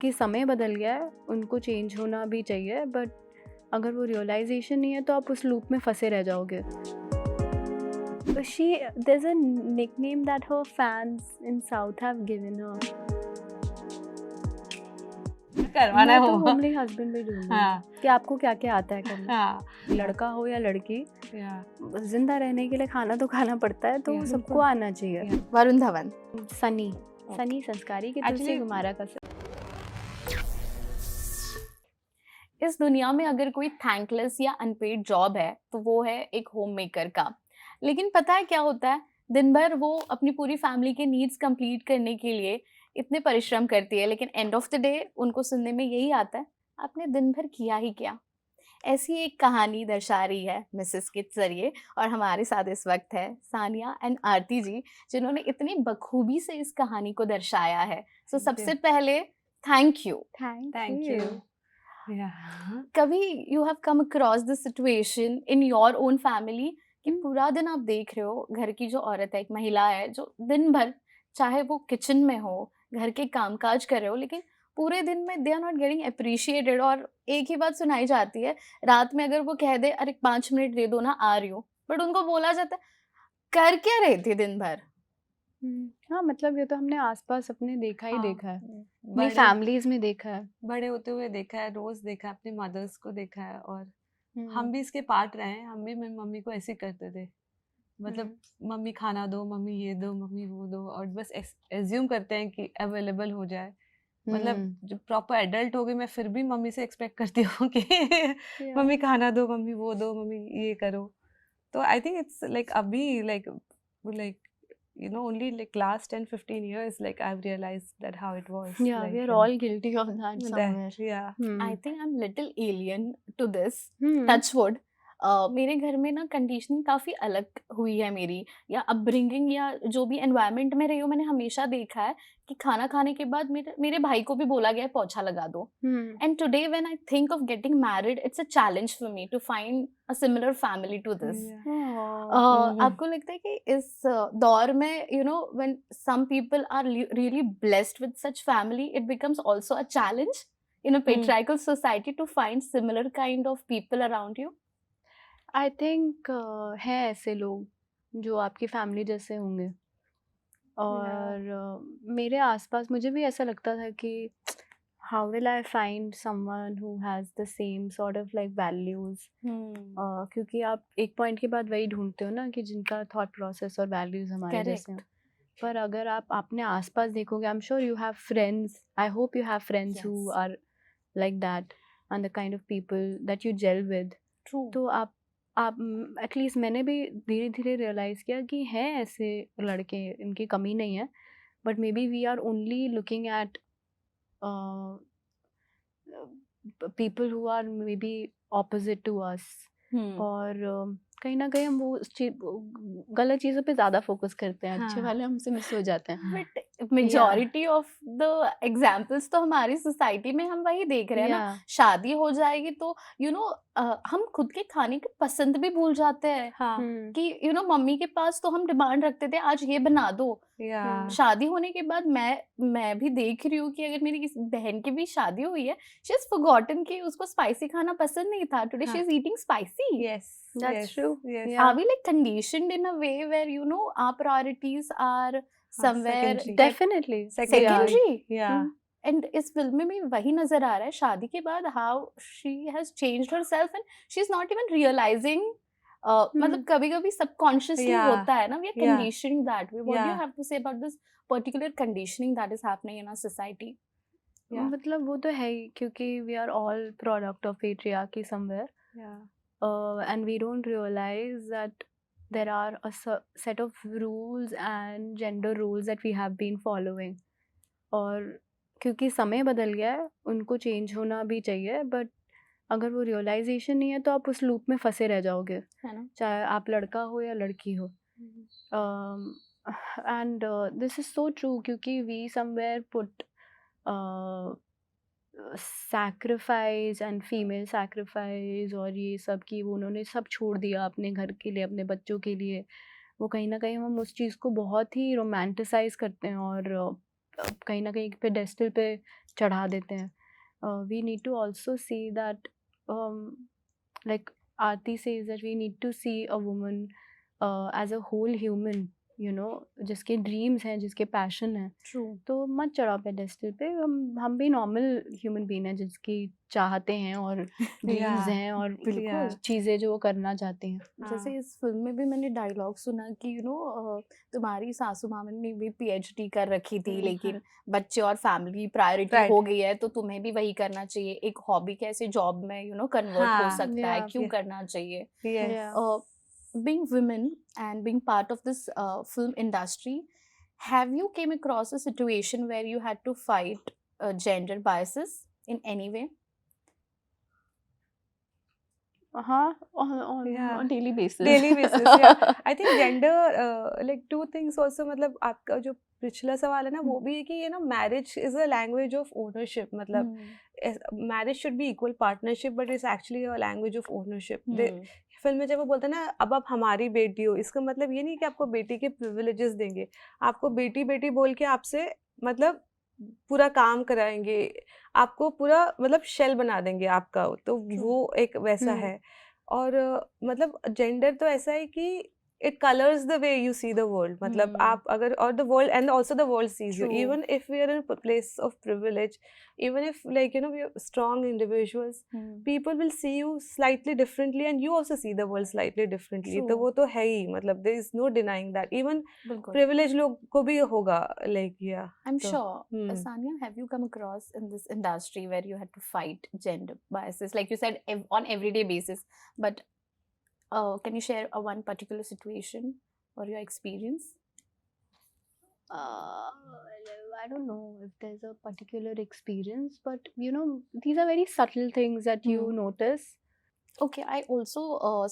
कि समय बदल गया है, उनको चेंज होना भी चाहिए, बट अगर वो रियलाइजेशन नहीं है तो आप उस लूप में फंसे रह जाओगे। There's a nickname that her fans in South have given her. करवाना मैं तो हो। होमली हस्बैंड भी ढूंढूंगी हाँ कि आपको क्या क्या आता है करना। हाँ लड़का हो या लड़की, या जिंदा रहने के लिए खाना तो खाना पड़ता है, तो Yeah. सबको आना चाहिए। वरुण धवन। सनी सनी संस्कारी की तुलसी Actually- कुमारा का इस दुनिया में अगर कोई थैंकलेस या अनपेड जॉब है तो वो है एक होम मेकर का। लेकिन पता है क्या होता है, दिन भर वो अपनी पूरी फैमिली के नीड्स कंप्लीट करने के लिए इतने परिश्रम करती है, लेकिन एंड ऑफ द डे उनको सुनने में यही आता है, आपने दिन भर किया ही क्या। ऐसी एक कहानी दर्शा रही है मिसेस के जरिए, और हमारे साथ इस वक्त है सानिया एंड आरती जी, जिन्होंने इतनी बखूबी से इस कहानी को दर्शाया है। सो Thank सबसे you. पहले thank you. Thank you. Yeah. कभी you have come across this situation in your own family कि पूरा दिन आप देख रहे हो घर की जो औरत है, एक महिला है जो दिन भर, चाहे वो किचन में हो, घर के कामकाज कर रहे हो, लेकिन पूरे दिन में they are not getting appreciated, और एक ही बात सुनाई जाती है रात में, अगर वो कह दे अरे 5 मिनट दे दो ना, आ रही हूँ, बट उनको बोला जाता है कर क्या रही थी दिन भर। हाँ, मतलब ये तो हमने आसपास अपने देखा ही हाँ, देखा है, अपनी बड़े फैमिलीज में देखा है। बड़े होते हुए देखा है, रोज देखा है, अपनी मदर्स को देखा है, और हम भी इसके पार्ट रहे हैं। हम भी मेरी मम्मी को ऐसे ही करते थे, मतलब मम्मी खाना दो, मम्मी ये दो, मम्मी वो दो, और बस एज्यूम करते हैं कि अवेलेबल हो जाए। मतलब जब प्रॉपर एडल्ट हो गई, मैं फिर भी मम्मी से एक्सपेक्ट करती हूँ कि मम्मी खाना दो, मम्मी वो दो, मम्मी ये करो। तो आई थिंक इट्स लाइक अभी like you know, only like last 10-15 years like I've realized that how it was. Yeah, like, we are all guilty of that somewhere. yeah. I think I am little alien to this, Hmm. Touchwood. मेरे घर में ना conditioning काफ़ी अलग हुई है मेरी, या अपब्रिंगिंग, या जो भी एनवायरनमेंट में रही हूँ, मैंने हमेशा देखा है कि खाना खाने के बाद मेरे भाई को भी बोला गया है पोछा लगा दो। Hmm. And today when I think of getting married, it's a challenge for me to find a similar family to this. Yeah. Oh. आपको लगता है कि इस दौर में, you know, when some people are really blessed with such family, it becomes also a challenge in a patriarchal society to find similar kind of people around you? I think हैं ऐसे लोग जो आपकी फैमिली जैसे होंगे, और मेरे आसपास मुझे भी ऐसा लगता था कि how will I find someone who has the same sort of like values, क्योंकि आप एक पॉइंट के बाद वही ढूंढते हो ना कि जिनका थॉट प्रोसेस और वैल्यूज़ हमारे जैसे हैं। पर अगर आप अपने आसपास देखोगे, I am sure you have friends, I hope you have friends who Yes. Are like that and the kind of people that you gel with. True. तो आप एटलीस्ट मैंने भी धीरे धीरे रियलाइज़ किया कि हैं ऐसे लड़के, इनकी कमी नहीं है, but may be we are only looking at people who are may be opposite to us, और कहीं ना कहीं हम वो गलत चीज़ों पे ज़्यादा फोकस करते हैं, अच्छे हाँ. वाले हमसे मिस हो जाते हैं। But majority of the examples तो हमारी सोसाइटी में हम वही देख रहे हैं ना। Yeah. शादी हो जाएगी तो यू नो हम खुद के खाने की पसंद भी भूल जाते हैं हाँ. कि यू नो मम्मी के पास तो हम डिमांड रखते थे आज ये बना दो। Yeah. शादी होने के बाद मैं भी देख रही हूँ कि अगर मेरी किसी बहन की भी शादी हुई है, शी हैज फॉरगॉटन कि उसको स्पाइसी खाना पसंद नहीं था, today she is eating spicy. Yes. That's yes, true. Yes. Yeah. Are we like conditioned in a way where you know our priorities are somewhere secondary. Definitely. secondary? Yeah. And इस film में भी वही नजर आ रहा है, शादी के बाद how she has changed herself and she's not even realizing. मतलब कभी कभी subconsciously Yeah. होता है ना, we are Yeah. conditioned that way. What do you Yeah. have to say about this particular conditioning that is happening in our society? Yeah. मतलब वो तो है ही, क्योंकि we are all product of patriarchy somewhere, Yeah. and we don't realize that there are a set of rules and gender roles that we have been following, और क्योंकि समय बदल गया है, उनको चेंज होना भी चाहिए, बट अगर वो रियलाइजेशन नहीं है तो आप उस लूप में फंसे रह जाओगे, है ना? चाहे आप लड़का हो या लड़की हो। And this is so true, क्योंकि we somewhere put sacrifice and female sacrifice और ये सब की, वो उन्होंने सब छोड़ दिया अपने घर के लिए, अपने बच्चों के लिए। वो कहीं ना कहीं हम उस चीज़ को बहुत ही रोमांटिसाइज करते हैं और कहीं ना कहीं पेडेस्टल पे चढ़ा देते हैं। We need to also see that, like Aarti says that we need to see a woman as a whole human, you know, जिसके ड्रीम्स हैं, जिसके पैशन है। ट्रू। तो मत चढ़ाओ पेडेस्टल पे। हम भी नॉर्मल ह्यूमन बीइंग हैं जिसकी चाहते हैं और ड्रीम्स या हैं और बिल्कुल। चीज़ें जो वो करना चाहते हैं। जैसे हाँ इस फिल्म में भी मैंने डायलॉग सुना कि तुम्हारी सासू माँ ने भी पीएचडी कर रखी थी, हाँ लेकिन बच्चे और फैमिली प्रायोरिटी राइट हो गई है, तो तुम्हें भी वही करना चाहिए। एक हॉबी कैसे जॉब में कन्वर्ट हो हाँ सकता है, या क्यों करना चाहिए? यस या Being women and being part of this film industry, have you came across a situation where you had to fight gender biases in any way? हाँ, on Yeah. daily basis. Daily basis या I think gender like two things also, मतलब आपका जो पिछला सवाल है ना वो भी है कि ये ना marriage is a language of ownership, मतलब marriage should be equal partnership but it's actually a language of ownership. Film में जब वो बोलते हैं ना अब आप हमारी बेटी हो, इसका मतलब ये नहीं कि आपको बेटी के प्रिविलेजेस देंगे, आपको बेटी बेटी बोल के आपसे मतलब पूरा काम कराएंगे, आपको पूरा मतलब शेल बना देंगे आपका, तो वो एक वैसा है। और मतलब जेंडर तो ऐसा है कि it colours the way you see the world, मतलब आप अगर और the world and also the world sees you, True. Even if we are in place of privilege, even if like you know we are strong individuals, people will see you slightly differently and you also see the world slightly differently. True. तो वो तो है ही, मतलब there is no denying that, even बिल्कुल। privileged लोग को भी होगा like yeah. I'm तो sure. Sania, have you come across in this industry where you had to fight gender biases, like you said, on everyday basis? But can you share a one particular situation or your experience? I don't know if there's a particular experience, but you know, these are very subtle things that you notice. Okay, I also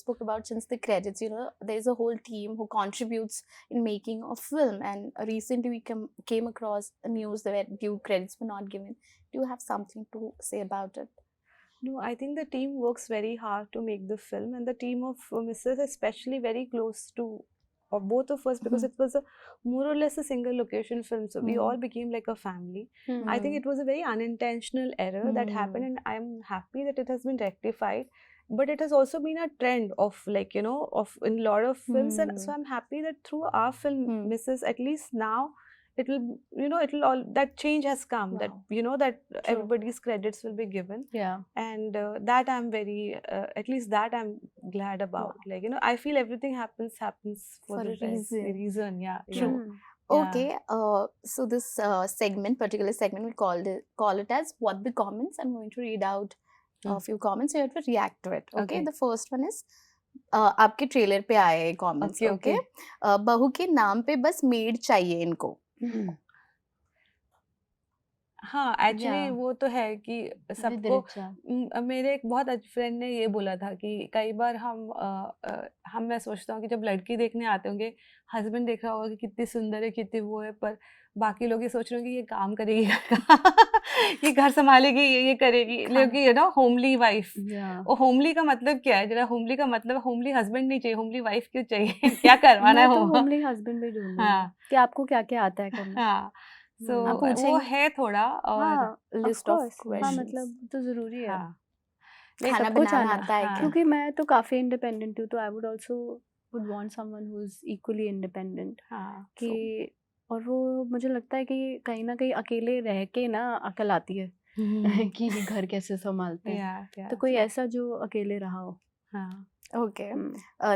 spoke about, since the credits, there's a whole team who contributes in making a film, and recently we came across a news where due credits were not given. Do you have something to say about it? No, I think the team works very hard to make the film, and the team of Mrs. especially very close to both of us, because it was a more or less a single location film, so we all became like a family. I think it was a very unintentional error that happened, and I'm happy that it has been rectified. But it has also been a trend of like of in a lot of films, and so I'm happy that through our film Mrs. at least now it will all that change has come, Wow. that that everybody's credits will be given. Yeah. And that I'm very at least that I'm glad about. Wow. Like I feel everything happens for the a reason. Yeah. True. Yeah. Okay, so this particular segment, we call it as What the Comments. I'm going to read out a few comments, so you have to react to it. Okay, the first one is आपके trailer पे आए comments. Okay. बहू के नाम पे बस made चाहिए इनको। हाँ, एक्चुअली वो तो है कि सबको मेरे एक बहुत अच्छे फ्रेंड ने ये बोला था कि कई बार मैं सोचता हूँ कि जब लड़की देखने आते होंगे, हस्बैंड देख रहा होगा कि कितनी सुंदर है, कितनी वो है, पर बाकी लोग ये सोच रहे होंगे ये काम करेगी घर का ये घर संभालेगी, ये करेगी, लेकिन होमली वाइफ। और होमली का मतलब क्या है? जरा होमली का मतलब होमली हस्बैंड नहीं चाहिए, होमली वाइफ क्यों चाहिए? क्या करवाना है? होमली हस्बैंड भी ढूंढूंगी कि आपको क्या क्या आता है करना। हाँ, वो है थोड़ा, और लिस्ट ऑफ क्वेश्चंस, मतलब तो जरूरी है। खाना बनाना आता है क्योंकि मैं तो काफी इंडिपेंडेंट हूँ, तो I would also would want someone who is equally independent. कि और वो मुझे लगता है कि कहीं ना कहीं अकेले रह के ना अकल आती है कि घर कैसे संभालते हैं। तो कोई ऐसा जो अकेले रहा हो। ओके,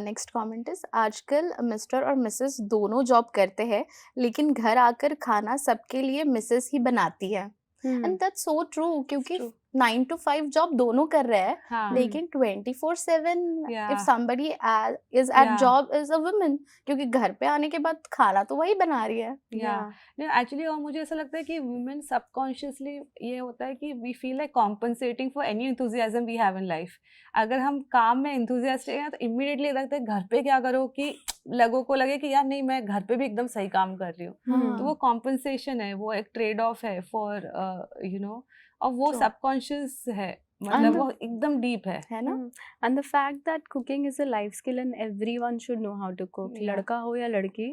नेक्स्ट कमेंट इज, आजकल मिस्टर और मिसेस दोनों जॉब करते हैं, लेकिन घर आकर खाना सबके लिए मिसेस ही बनाती है। एंड दैट्स सो ट्रू, क्योंकि 9 to 5 जॉब दोनों कर रहे हैं, लेकिन 24/7 if somebody is at job is a woman, क्योंकि घर पे आने के बाद खाना तो वही बना रही है। एक्चुअली और मुझे ऐसा लगता है कि वुमेन सबकॉन्शियसली ये होता है कि we feel like compensating for any enthusiasm we have in life. अगर हम काम में एंथुजियास्टिक हैं तो इमीडिएटली लगता है घर पे क्या करो कि लोगों को लगे कि यार नहीं, मैं घर पे भी एकदम सही काम कर रही हूँ। तो वो कॉम्पनसेशन है, वो एक ट्रेड ऑफ है फॉर और वो सबकॉन्शियस है, मतलब वो एकदम डीप है ना। And the fact that cooking is a life skill and everyone should know how to cook, लड़का हो या लड़की।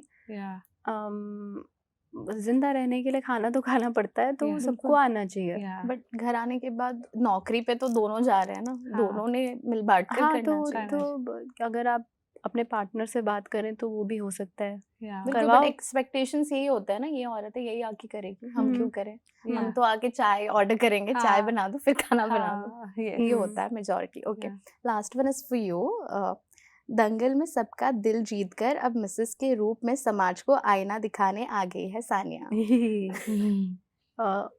जिंदा रहने के लिए खाना तो खाना पड़ता है, तो Yeah. सबको आना चाहिए। Yeah. बट घर आने के बाद नौकरी पे तो दोनों जा रहे हैं ना, हाँ। दोनों ने मिल बांट कर हाँ, करना चाहिए। अगर आप अपने पार्टनर से बात करें तो वो भी हो सकता है। Yeah. बिल्कुल, बट करवाओ। एक्सपेक्टेशंस यही होता है ना, ये औरत है यही आके करेगी, हम क्यों करें? हम Yeah. तो आके चाय ऑर्डर करेंगे, चाय हाँ। बना दो फिर खाना बना दो, हाँ, yes. ये होता है majority. Okay, Yeah. Last one is for you. Dangal में सबका दिल जीतकर अब मिसेस के रूप में समाज को आईना दिखाने आ गई है सानिया। अ,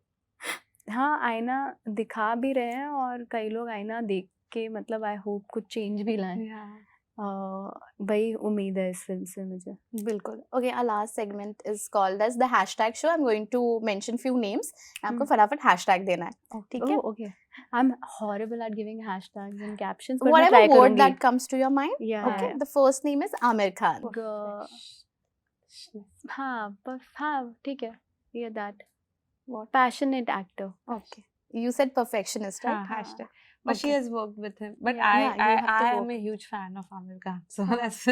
हाँ, आईना दिखा भी रहे हैं और कई लोग आईना देख के मतलब आई होप कुछ चेंज भी लाएं। Yeah. वही उम्मीद है इस फिल्म से मुझे। बिल्कुल। Okay, our last segment is called as the hashtag show. I am going to mention few names, आपको फटाफट हैशटैग देना है, ठीक है? Okay, I am horrible at giving hashtags and captions, but मैं Whatever ट्राई word करूंगी। that comes to your mind. Yeah. Okay, the first name is Amir Khan. हाँ, ठीक है, ये that passionate actor. Okay, you said perfectionist, right? हाँ, hashtag. But she Okay. has worked with him. But Yeah. Yeah, you have to I work. am a huge fan of Amir Khan. So हाँ. that's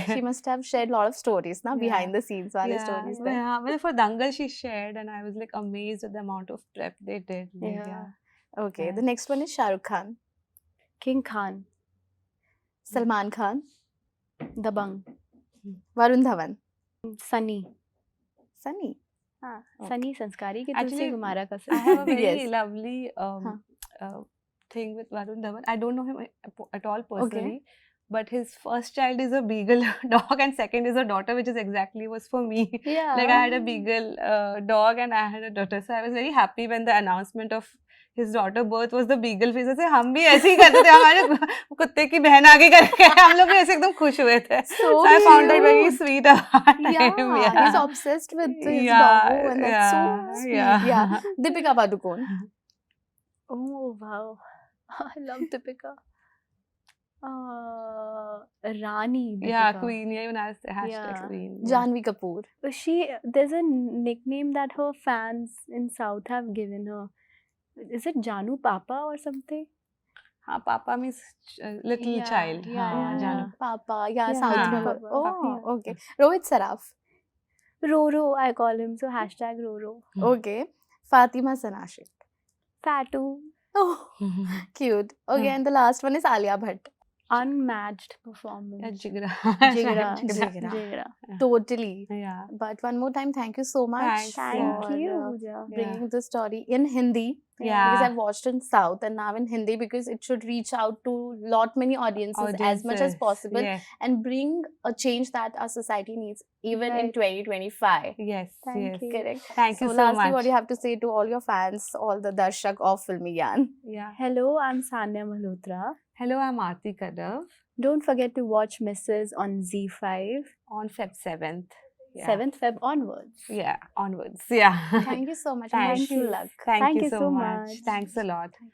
She must have shared a lot of stories, na, Yeah. behind the scenes wale stories there. Yeah, well, for Dangal she shared, and I was like amazed at the amount of prep they did. Like, Yeah. Okay, Yeah. the next one is Shah Rukh Khan, king Khan, Salman Khan, Dabangg, Varun Dhawan, Sunny. Sunny. हाँ, Okay. Sunny Sanskari की Actually, तुलसी कुमारा का I have a very Yes. lovely thing with Varun Dhawan. I don't know him at all personally. But his first child is a beagle dog and second is a daughter, which is exactly was for me. Yeah. Like I had a beagle dog and I had a daughter, so I was very happy when the announcement of his daughter birth was the beagle face. ऐसे हम भी ऐसे ही करते थे, हमारे कुत्ते की बहन आगे करके हम लोग भी ऐसे एकदम खुश हुए थे. So I found it very cute. sweet about him. Yeah, he's obsessed with his doggo and that's so sweet. Yeah. Deepika Padukone. Oh wow, I love Deepika. Rani Deepika. Yeah, queen. Yeah, even as hashtag Yeah. queen. Janhvi Kapoor. There's a nickname that her fans in South have given her. Is it Janu Papa or something? हाँ, Papa means little Yeah, child. yeah, हाँ, yeah. Janu. Papa, yeah, Yeah, South Janu में Papa. Oh, Yeah. okay. Rohit Saraf. Roro, I call him, so hashtag Roro. Okay. Fatima Sanashik. Fatu. Oh, cute. Okay, and the last one is Alia Bhatt. Unmatched performance. Yeah, Jigra. Jigra. Jigra. Jigra. Totally. Yeah. But one more time, thank you so much Thanks. Thank for you, Pooja. bringing the story in Hindi. Because Yeah. I've watched in South and now in Hindi because it should reach out to lot many audiences as much as possible Yes. and bring a change that our society needs even in Right. 2025. Yes. Thank Yes. you. Correct. Thank you So so lastly, much. what do you have to say to all your fans, all the darshak of Filmi Gyan? Yeah. Hello, I'm Sanya Malhotra. Hello, I'm Aarti Kadav Don't forget to watch Mrs. on Z5, on Feb 7th. Yeah. 7th Feb onwards. Yeah, onwards. Yeah. Thank you so much. Thank Wish you you. luck. Thank Thank you you so so much. much. Thanks a lot. Thank you.